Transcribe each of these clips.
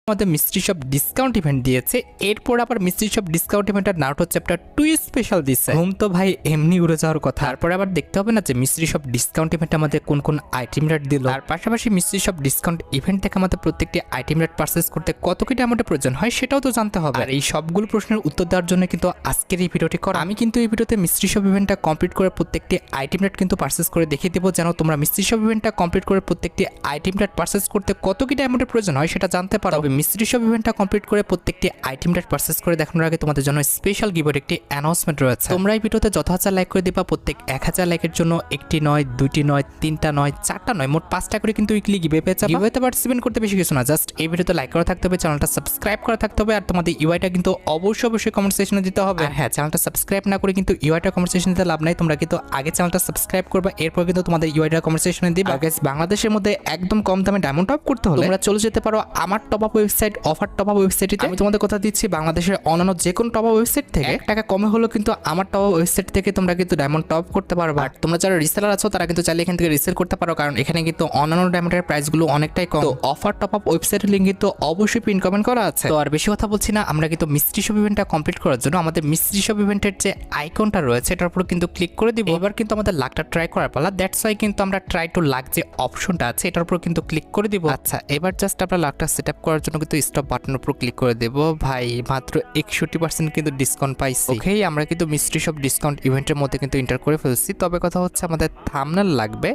আমাদের mystery shop discount event দিয়েছে, এরপর আবার মিস্ট্রি শপ ডিসকাউন্ট ইভেন্টের নারুটো চ্যাপ্টার 2 স্পেশাল দিচ্ছে। ঘুম তো ভাই এমনি উড়ে যাওয়ার কথা। তারপরে আবার দেখতে হবে না যে মিস্ট্রি শপ ডিসকাউন্ট ইভেন্ট আমাদের কোন কোন আইটেম রেট দিল। আর পাশাপাশি মিস্ট্রি শপ ডিসকাউন্ট ইভেন্ট থেকে আমাদের প্রত্যেকটি আইটেম রেট পারচেজ করতে কত কি অ্যামাউন্টের প্রয়োজন হয় সেটাও তো জানতে হবে। আর এই সবগুলো প্রশ্নের উত্তর দেওয়ার জন্য কিন্তু আজকের এই ভিডিওটি করা। আমি কিন্তু এই ভিডিওতে মিস্ট্রি শপ ইভেন্টটা কমপ্লিট করে প্রত্যেকটি আইটেম রেট কিন্তু পারচেজ করে দেখিয়ে দেবো, যেন তোমরা মিস্ট্রি শপ ইভেন্টটা কমপ্লিট করে প্রত্যেকটি আইটেম রেট পারচেজ করতে কত কি অ্যামাউন্টের প্রয়োজন হয় সেটা জানতে পারো। তবে মিস্ট্রি শপ ইভেন্টটা কমপ্লিট করে প্রত্যেকটি আইটেম রেট পারচেজ করে দেখানোর আগে তোমাদের জন্য স্পেশাল গিভওয়ের একটি অ্যানাউন্সমেন্ট রয়েছে। তোমরা এই ভিডিওতে যত হাজার লাইক করে দিবা, প্রত্যেক 1000 লাইকের জন্য একটি নয়, দুইটি নয়, তিনটা নয়, চারটা নয়, মোট 5টা করে কিন্তু উইকলি গিভওয়ে পেয়ে যাবে। গিভওয়েতে পার্টিসিপেট করতে বেশি কিছু না, জাস্ট এই ভিডিওতে লাইক করা থাকতে হবে, চ্যানেলটা সাবস্ক্রাইব করা থাকতে হবে, আর তোমাদের ইউআইটা কিন্তু অবশ্যই কমেন্ট সেকশনে দিতে হবে। আর হ্যাঁ, চ্যানেলটা সাবস্ক্রাইব না করে কিন্তু ইউআইটা কমেন্ট সেকশনে দিতে লাভ নাই। তোমরা কিন্তু আগে চ্যানেলটা সাবস্ক্রাইব করবা, এরপর কিন্তু তোমাদের ইউআইটা কমেন্ট সেকশনে দিবা। গাইস, বাংলাদেশের মধ্যে একদম কম দামে ডায়মন্ড টপ করতে হলে তোমরা চলে যেতে পারো আমার top up website offer top up ওয়েবসাইটে। আমি তোমাদের কথা দিচ্ছি, বাংলাদেশের অন্যান্য যে কোনো টপ আপ ওয়েবসাইট থেকে 1 টাকা কমে হলো কিন্তু আমার টপ আপ ওয়েবসাইট থেকে তোমরা কিন্তু ডায়মন্ড টপ করতে পারবা। আর তোমরা যারা রিসেলার আছো তারা কিন্তু চাইলে এখান থেকে রিসেল করতে পারো, কারণ এখানে কিন্তু অন্যান্য ডায়মন্ডের প্রাইসগুলো অনেকটাই কম। তো অফার টপ আপ ওয়েবসাইটের লিংক কিন্তু অবশ্যই পিন কমেন্ট করা আছে। তো আর বেশি কথা বলছি না, আমরা কিন্তু মিস্ট্রি শপ ইভেন্টটা কমপ্লিট করার জন্য আমাদের মিস্ট্রি শপ ইভেন্টের যে আইকনটা রয়েছে এটার উপর কিন্তু ক্লিক করে দিব। এবার কিন্তু আমাদের লাকটা ট্রাই করার পালা, দ্যাটস ওয়াই কিন্তু আমরা ট্রাই টু লাক যে অপশনটা আছে এটার উপর কিন্তু ক্লিক করে দিব। আচ্ছা, এবার জাস্ট আমরা লাকটা সেট আপ করার জন্য কিন্তু স্টপ বাটনের উপর ক্লিক করে দেব। ভাই মাত্র 61% কিন্তু ডিসকাউন্ট পাইছি। ওকে, আমরা কিন্তু মিস্ট্রি শপ ডিসকাউন্ট ইভেন্টের মধ্যে কিন্তু এন্টার করে ফেলছি। তবে কথা হচ্ছে আমাদের থাম্বনেল লাগবে।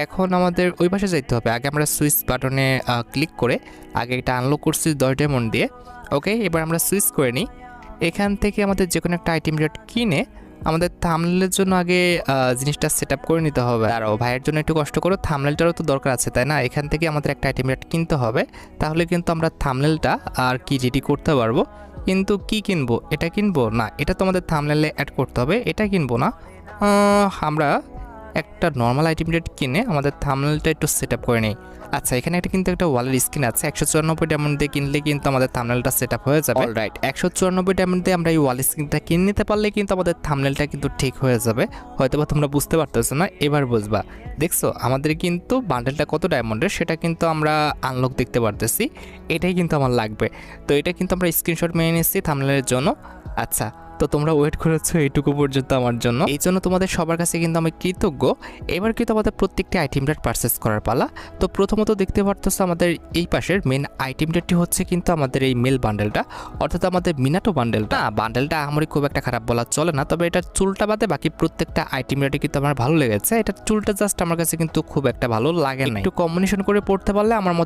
এখন আমাদের ওই পাশে যাইতে হবে। আগে আমরা সুইচ বাটনে ক্লিক করে আগে এটা আনলক করছি 10 ডায়মন্ড দিয়ে। ওকে, এবার আমরা সুইচ করে নিই। এখান থেকে আমাদের যে কোনো একটা আইটেম রেট কিনে আমাদের থাম্বনেলের জন্য আগে জিনিসটা সেট আপ করে নিতে হবে। আর ভাইয়ের জন্য একটু কষ্ট করো, থাম্বনেলটারও তো দরকার আছে, তাই না? এখান থেকে আমাদের একটা আইটেম রেট কিনতে হবে, তাহলে কিন্তু আমরা থাম্বনেলটা আর কি রেডি করতে পারবো। কিন্তু কি কিনবো? এটা কিনবো না, এটা তো আমাদের থাম্বনেলে অ্যাড করতে হবে। এটা কিনবো না, আমরা একটা নর্মাল আইটেম রেট কিনে আমাদের থাম্বনেলটা একটু সেট আপ করে নিই। আচ্ছা, এখানে একটা কিন্তু একটা ওয়ালের স্ক্রিন আছে, 194 ডায়মন্ড দিয়ে কিনলে কিন্তু আমাদের থাম্বনেলটা সেট আপ হয়ে যাবে। অলরাইট, 194 ডায়মন্ড দিয়ে আমরা এই ওয়াল স্ক্রিনটা কিনে নিতে পারলে কিন্তু আমাদের থাম্বনেলটা কিন্তু ঠিক হয়ে যাবে। হয়তোবা তোমরা বুঝতে পারতেছো না, এবার বুঝবা। দেখছো আমাদের কিন্তু বান্ডেলটা কত ডায়মন্ডের সেটা কিন্তু আমরা আনলক দেখতে পারতেছি। এটাই কিন্তু আমার লাগবে। তো এটা কিন্তু আমরা স্ক্রিনশট মেনে নিচ্ছি থাম্বনেলের জন্য। আচ্ছা, তো তোমরা ওয়েট করেছো এইটুকু পর্যন্ত আমার জন্য, এই জন্য তোমাদের সবার কাছে কিন্তু আমি কৃতজ্ঞ। এবার কিন্তু আমাদের প্রত্যেকটি আইটেম রেট পারচেস করার পালা। তো প্রথমত দেখতে পারতেছো আমাদের এই পাশের মেন আইটেম রেটটি হচ্ছে কিন্তু আমাদের এই মেল বান্ডেলটা, অর্থাৎ আমাদের মিনাটো বান্ডেলটা। বান্ডেলটা আমার খুব একটা খারাপ বলা চলে না, তবে এটা চুলটা বাদে বাকি প্রত্যেকটা আইটেম রেটে কিন্তু আমার ভালো লেগেছে। এটা চুলটা জাস্ট আমার কাছে কিন্তু খুব একটা ভালো লাগে না, একটু কম্বিনেশন করে পড়তে পারলে আমার